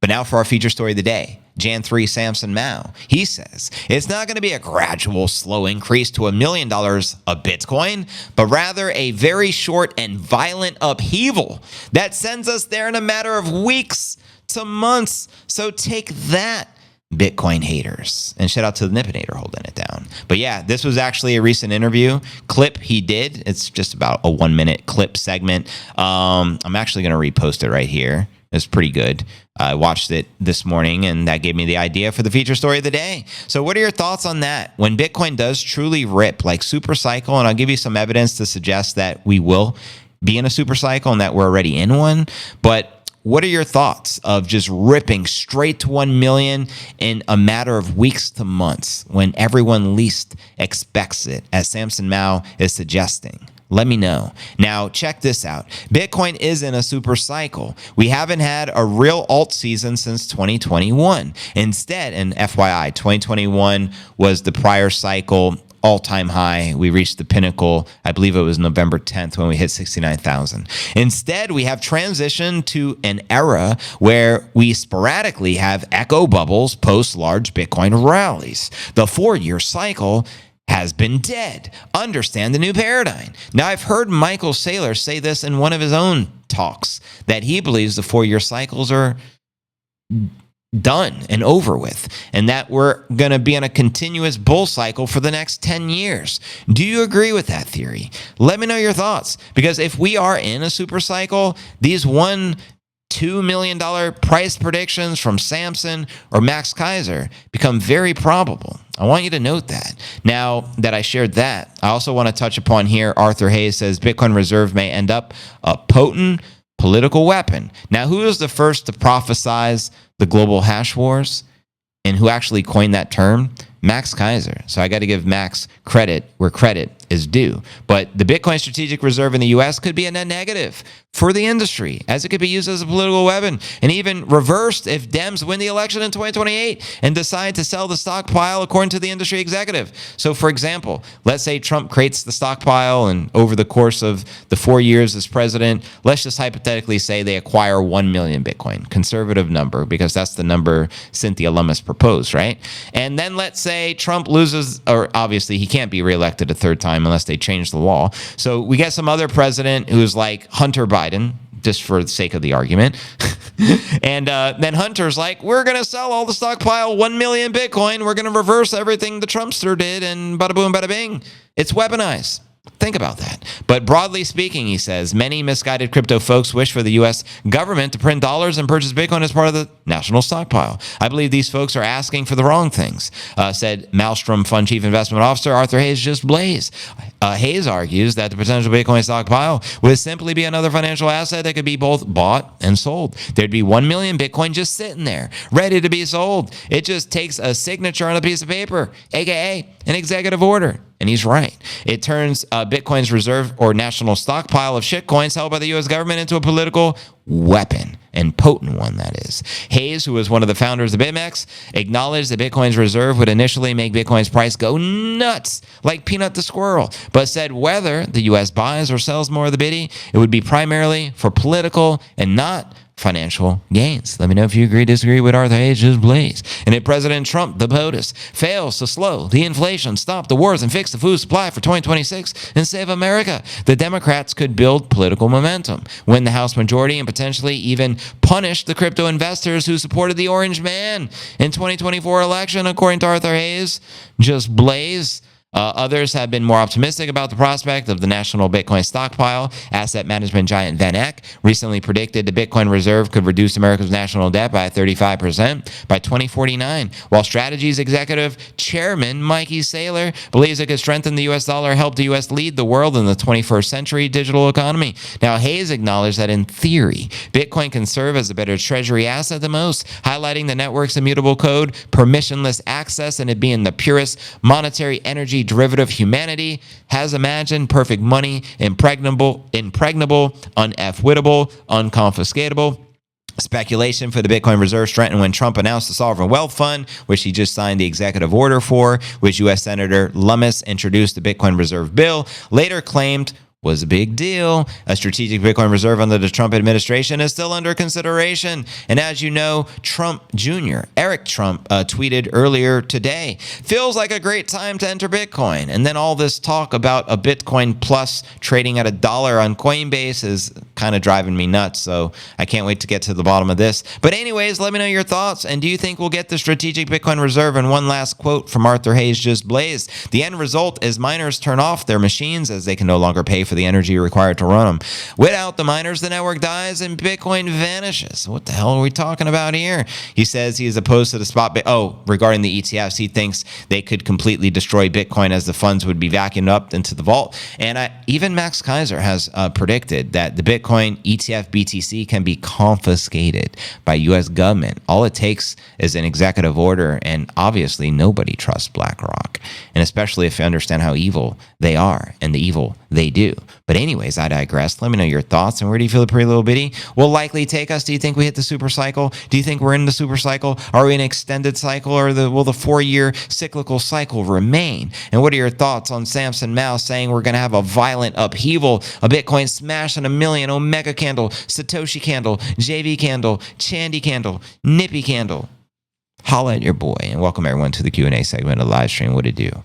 But now for our feature story of the day. Jan3 Samson Mow, he says it's not going to be a gradual, slow increase to $1 million of Bitcoin, but rather a very short and violent upheaval that sends us there in a matter of weeks to months. So take that, Bitcoin haters. And shout out to the Nippinator holding it down. But yeah, this was actually a recent interview clip he did. It's just about a 1-minute clip segment. I'm actually going to repost it right here. It's pretty good. I watched it this morning, and that gave me the idea for the feature story of the day. So what are your thoughts on that? When Bitcoin does truly rip like super cycle, and I'll give you some evidence to suggest that we will be in a super cycle and that we're already in one. But what are your thoughts of just ripping straight to 1 million in a matter of weeks to months when everyone least expects it, as Samson Mow is suggesting? Let me know. Now, check this out. Bitcoin is in a super cycle. We haven't had a real alt season since 2021. Instead, and FYI, 2021 was the prior cycle all-time high. We reached the pinnacle, I believe it was November 10th when we hit 69,000. Instead, we have transitioned to an era where we sporadically have echo bubbles post large Bitcoin rallies. The 4-year cycle has been dead. Understand the new paradigm. Now, I've heard Michael Saylor say this in one of his own talks, that he believes the 4-year cycles are done and over with, and that we're going to be in a continuous bull cycle for the next 10 years. Do you agree with that theory? Let me know your thoughts, because if we are in a super cycle, these $2 million price predictions from Samson or Max Keiser become very probable. I want you to note that. Now that I shared that, I also want to touch upon here, Arthur Hayes says Bitcoin Reserve may end up a potent political weapon. Now, who was the first to prophesize the global hash wars and who actually coined that term? Max Keiser. So I got to give Max credit where credit is due. But the Bitcoin Strategic Reserve in the U.S. could be a net negative for the industry, as it could be used as a political weapon, and even reversed if Dems win the election in 2028 and decide to sell the stockpile according to the industry executive. So, for example, let's say Trump creates the stockpile, and over the course of the 4 years as president, let's just hypothetically say they acquire 1 million Bitcoin, conservative number, because that's the number Cynthia Lummis proposed, right? And then let's say Trump loses, or obviously he can't be reelected a third time unless they change the law. So we get some other president who's like Hunter Biden, just for the sake of the argument. And then Hunter's like, we're going to sell all the stockpile, 1 million Bitcoin. We're going to reverse everything the Trumpster did, and bada boom, bada bing. It's weaponized. Think about that. But broadly speaking, he says, many misguided crypto folks wish for the U.S. government to print dollars and purchase Bitcoin as part of the national stockpile. I believe these folks are asking for the wrong things, said Maelstrom Fund Chief Investment Officer Arthur Hayes just blaze. Hayes argues that the potential Bitcoin stockpile would simply be another financial asset that could be both bought and sold. There'd be 1 million Bitcoin just sitting there, ready to be sold. It just takes a signature on a piece of paper, aka an executive order. And he's right. It turns Bitcoin's reserve or national stockpile of shitcoins held by the U.S. government into a political weapon, and potent one, that is. Hayes, who was one of the founders of BitMEX, acknowledged that Bitcoin's reserve would initially make Bitcoin's price go nuts, like Peanut the squirrel, but said whether the U.S. buys or sells more of the bitty, it would be primarily for political and not financial gains. Let me know if you agree, disagree with Arthur Hayes, just blaze. And if President Trump, the POTUS, fails to slow the inflation, stop the wars, and fix the food supply for 2026 and save America, the Democrats could build political momentum, win the House majority, and potentially even punish the crypto investors who supported the Orange Man in 2024 election, according to Arthur Hayes. Just blaze. Others have been more optimistic about the prospect of the national Bitcoin stockpile. Asset management giant VanEck recently predicted the Bitcoin reserve could reduce America's national debt by 35% by 2049, while Strategy's executive chairman Mikey Saylor believes it could strengthen the U.S. dollar, help the U.S. lead the world in the 21st century digital economy. Now, Hayes acknowledged that in theory, Bitcoin can serve as a better treasury asset than most, highlighting the network's immutable code, permissionless access, and it being the purest monetary energy derivative humanity has imagined. Perfect money, impregnable, unfwittable, unconfiscatable. Speculation for the Bitcoin reserve strengthened when Trump announced the Sovereign Wealth Fund, which he just signed the executive order for, which U.S. Senator Lummis introduced the Bitcoin reserve bill, later claimed was a big deal. A strategic Bitcoin reserve under the Trump administration is still under consideration. And as you know, Trump Jr., Eric Trump, tweeted earlier today, feels like a great time to enter Bitcoin. And then all this talk about a Bitcoin plus trading at $1 on Coinbase is kind of driving me nuts. So I can't wait to get to the bottom of this. But anyways, let me know your thoughts. And do you think we'll get the strategic Bitcoin reserve? And one last quote from Arthur Hayes just blazed. The end result is miners turn off their machines as they can no longer pay for the energy required to run them. Without the miners, the network dies and Bitcoin vanishes. What the hell are we talking about here? He says he is opposed to the spot. Regarding the ETFs, he thinks they could completely destroy Bitcoin as the funds would be vacuumed up into the vault. And even Max Kaiser has predicted that the Bitcoin ETF BTC can be confiscated by U.S. government. All it takes is an executive order, and obviously nobody trusts BlackRock, and especially if you understand how evil they are and the evil they do. But anyways, I digress. Let me know your thoughts. And where do you feel the pretty little bitty will likely take us? Do you think we hit the super cycle? Do you think we're in the super cycle? Are we in an extended cycle, or will the 4-year cyclical cycle remain? And what are your thoughts on Samson Mow saying we're going to have a violent upheaval, a Bitcoin smash in a million, Omega candle, Satoshi candle, JV candle, Chandy candle, Nippy candle? Holla at your boy, and welcome everyone to the Q&A segment of the live stream. What it do?